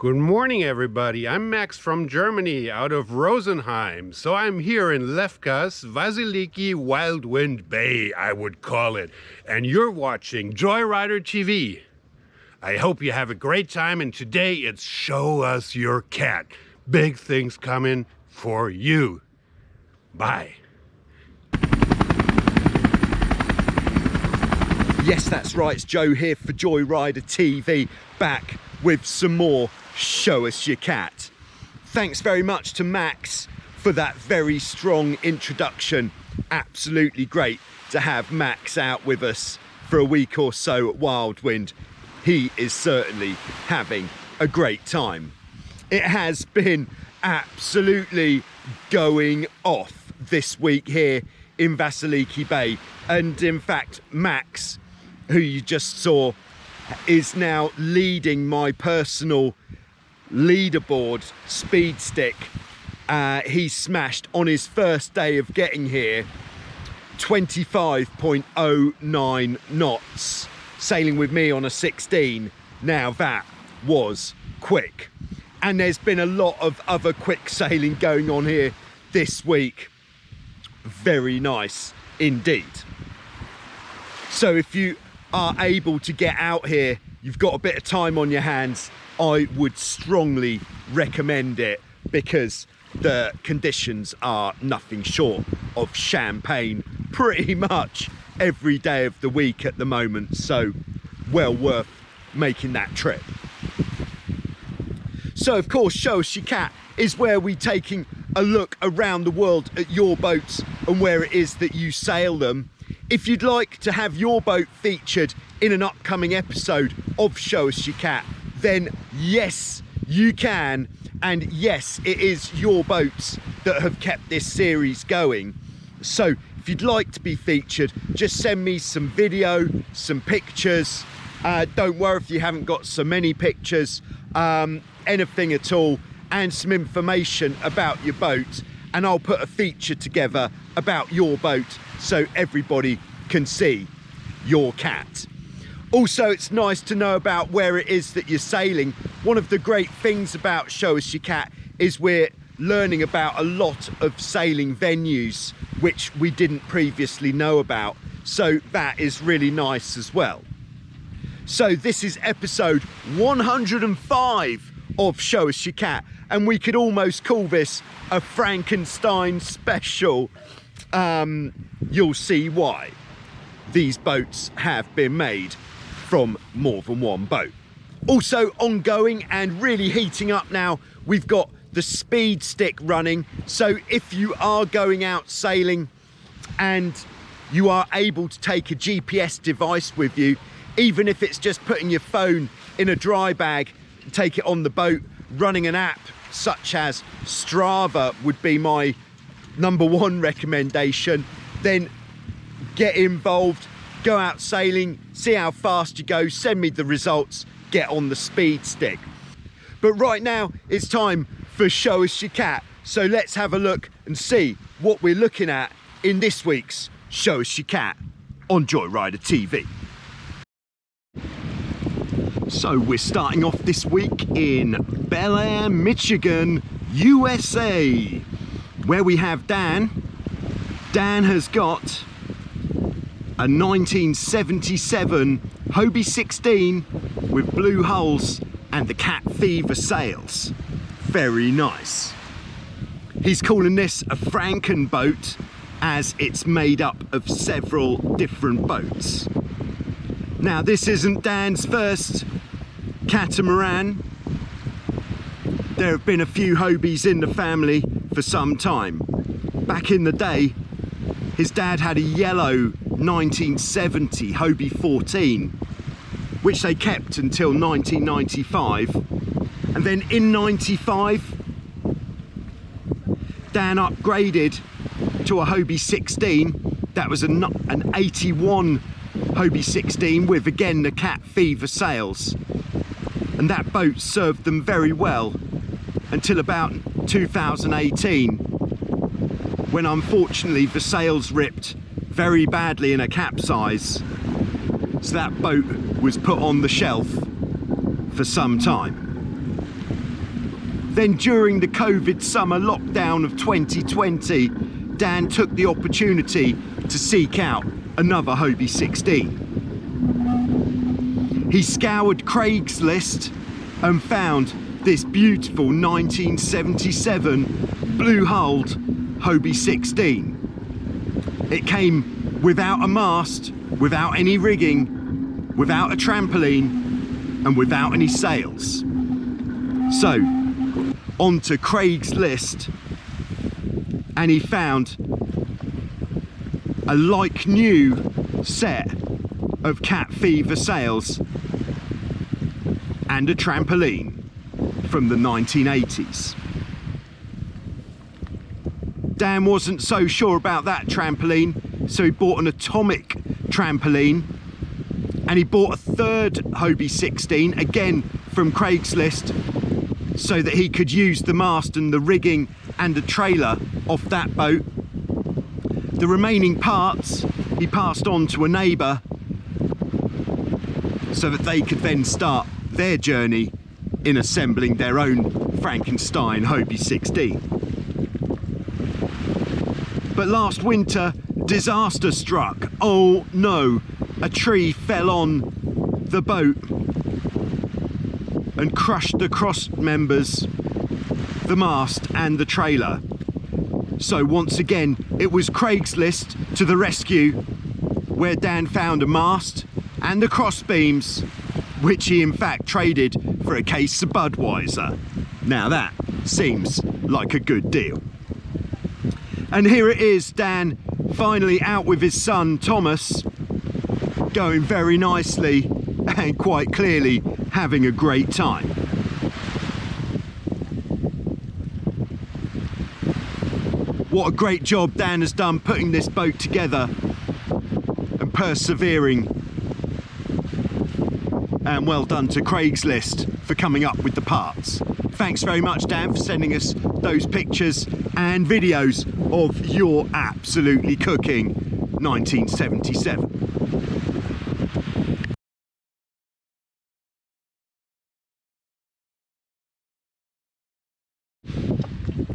Good morning, everybody. I'm Max from Germany, out of Rosenheim. So I'm here in Lefkas, Vasiliki Wild Wind Bay, I would call it. And you're watching Joyrider TV. I hope you have a great time, and today it's Show Us Your Cat. Big things coming for you. Bye. Yes, that's right. It's Joe here for Joyrider TV, back with some more Show Us Your Cat. Thanks very much to Max for that very strong introduction. Absolutely great to have Max out with us for a week or so at Wild Wind. He is certainly having a great time. It has been absolutely going off this week here in Vasiliki Bay, and in fact Max, who you just saw, is now leading my personal leaderboard speed stick. He smashed on his first day of getting here 25.09 knots, sailing with me on a 16. Now that was quick, and there's been a lot of other quick sailing going on here this week. Very nice indeed. So if you are able to get out here, you've got a bit of time on your hands, I would strongly recommend it, because the conditions are nothing short of champagne pretty much every day of the week at the moment. So well worth making that trip. So of course, Show Us Your Cat is where we're taking a look around the world at your boats and where it is that you sail them. If you'd like to have your boat featured in an upcoming episode of Show Us Your Cat, then yes, you can. And yes, it is your boats that have kept this series going. So if you'd like to be featured, just send me some video, some pictures. Don't worry if you haven't got so many pictures, anything at all, and some information about your boat, and I'll put a feature together about your boat so everybody can see your cat. Also, it's nice to know about where it is that you're sailing. One of the great things about Show Us Your Cat is we're learning about a lot of sailing venues which we didn't previously know about, so that is really nice as well. So this is episode 105 of Show Us Your Cat, and we could almost call this a Frankenstein special. You'll see why. These boats have been made from more than one boat. Also ongoing and really heating up now, we've got the speed stick running. So if you are going out sailing and you are able to take a GPS device with you, even if it's just putting your phone in a dry bag, take it on the boat, running an app such as Strava would be my #1 recommendation, then get involved, go out sailing, see how fast you go, send me the results, get on the speed stick. But right now it's time for Show Us Your Cat. So let's have a look and see what we're looking at in this week's Show Us Your Cat on Joyrider TV. So we're starting off this week in Bel Air, Michigan, USA, where we have Dan. Dan has got a 1977 Hobie 16 with blue hulls and the cat fever sails. Very nice. He's calling this a Franken boat, as it's made up of several different boats. Now this isn't Dan's first catamaran. There have been a few Hobies in the family for some time. Back in the day, his dad had a yellow 1970 Hobie 14, which they kept until 1995. And then in 95, Dan upgraded to a Hobie 16. That was an 81 Hobie 16 with, again, the cat fever sails. And that boat served them very well until about 2018, when unfortunately the sails ripped very badly in a capsize. So that boat was put on the shelf for some time. Then during the COVID summer lockdown of 2020, Dan took the opportunity to seek out another Hobie 16. He scoured Craigslist and found this beautiful 1977 blue-hulled Hobie 16. It came without a mast, without any rigging, without a trampoline, and without any sails. So, onto Craigslist, and he found a like new set of Cat Fever sails and a trampoline from the 1980s. Dan wasn't so sure about that trampoline, so he bought an atomic trampoline, and he bought a third Hobie 16, again from Craigslist, so that he could use the mast and the rigging and the trailer off that boat. The remaining parts he passed on to a neighbour so that they could then start their journey in assembling their own Frankenstein Hobie 16. But last winter, disaster struck. Oh no, a tree fell on the boat and crushed the cross members, the mast and the trailer. So once again, it was Craigslist to the rescue, where Dan found a mast and the cross beams, which he in fact traded for a case of Budweiser. Now that seems like a good deal. And here it is, Dan finally out with his son Thomas, going very nicely and quite clearly having a great time. What a great job Dan has done putting this boat together and persevering. And well done to Craigslist for coming up with the parts. Thanks very much, Dan, for sending us those pictures and videos of your absolutely cooking 1977.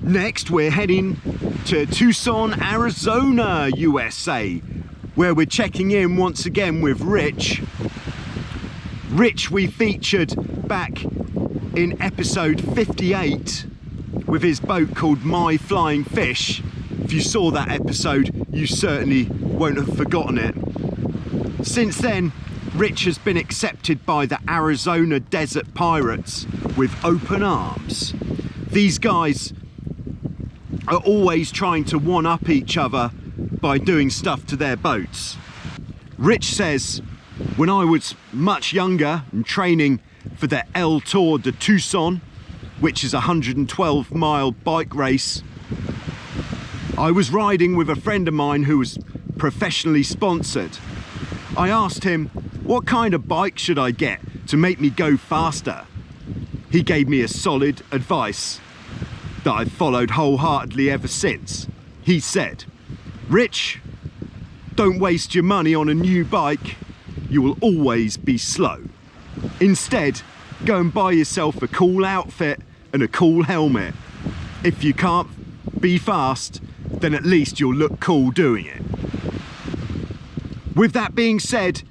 Next, we're heading to Tucson, Arizona, USA, where we're checking in once again with Rich. Rich we featured back in episode 58 with his boat called My Flying Fish. If you saw that episode, you certainly won't have forgotten it. Since then, Rich has been accepted by the Arizona Desert Pirates with open arms. These guys are always trying to one-up each other by doing stuff to their boats. Rich says, when I was much younger and training for the El Tour de Tucson, which is a 112-mile bike race, I was riding with a friend of mine who was professionally sponsored. I asked him, what kind of bike should I get to make me go faster? He gave me a solid advice that I've followed wholeheartedly ever since. He said, Rich, don't waste your money on a new bike. You will always be slow. Instead, go and buy yourself a cool outfit and a cool helmet. If you can't be fast, then at least you'll look cool doing it. With that being said,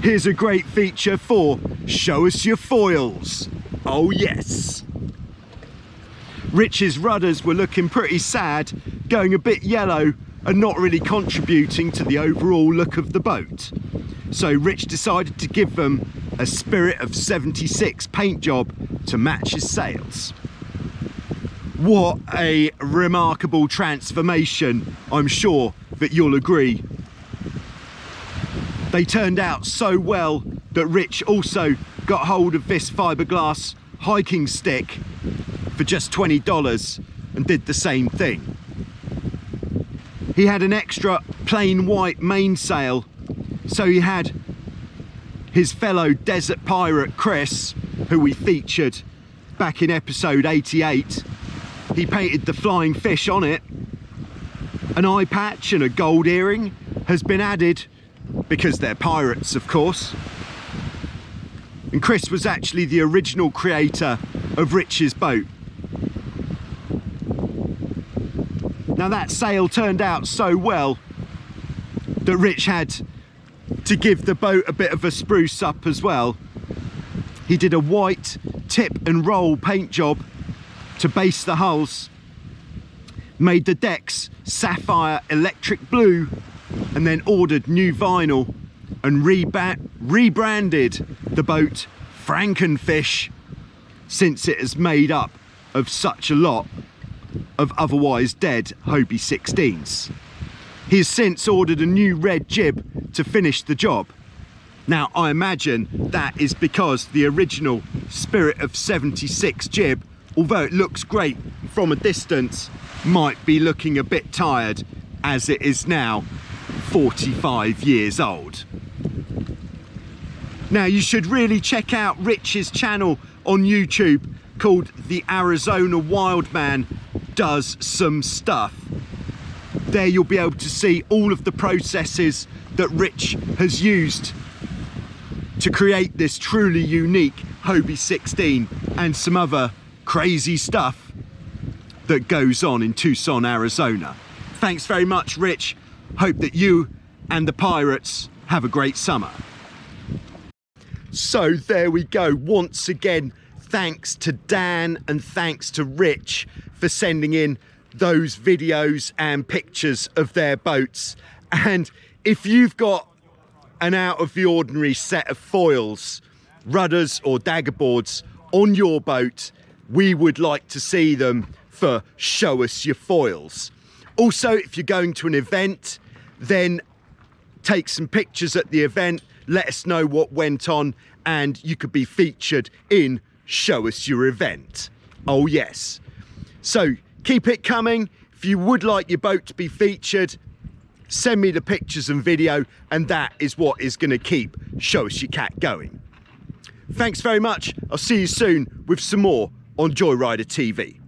here's a great feature for Show Us Your Foils. Oh yes. Rich's rudders were looking pretty sad, going a bit yellow and not really contributing to the overall look of the boat. So Rich decided to give them a Spirit of 76 paint job to match his sails. What a remarkable transformation, I'm sure that you'll agree. They turned out so well that Rich also got hold of this fiberglass hiking stick for just $20 and did the same thing. He had an extra plain white mainsail, so he had his fellow desert pirate Chris, who we featured back in episode 88. He painted the flying fish on it. An eye patch and a gold earring has been added because they're pirates, of course. And Chris was actually the original creator of Rich's boat. Now that sail turned out so well that Rich had to give the boat a bit of a spruce up as well. He did a white tip and roll paint job to base the hulls, made the decks sapphire electric blue, and then ordered new vinyl and rebranded the boat Frankenfish, since it is made up of such a lot of otherwise dead Hobie 16s. He has since ordered a new red jib to finish the job. Now I imagine that is because the original Spirit of 76 jib, although it looks great from a distance, might be looking a bit tired as it is now 45 years old. Now you should really check out Rich's channel on YouTube called The Arizona Wildman Does Some Stuff. There you'll be able to see all of the processes that Rich has used to create this truly unique Hobie 16 and some other crazy stuff that goes on in Tucson, Arizona. Thanks very much, Rich. Hope that you and the pirates have a great summer. So there we go. Once again, thanks to Dan and thanks to Rich for sending in those videos and pictures of their boats. And if you've got an out of the ordinary set of foils, rudders or dagger boards on your boat, we would like to see them for Show Us Your Foils. Also, if you're going to an event, then take some pictures at the event, let us know what went on, and you could be featured in Show Us Your Event. Oh yes. So keep it coming. If you would like your boat to be featured, send me the pictures and video, and that is what is going to keep Show Us Your Cat going. Thanks very much. I'll see you soon with some more on Joyrider TV.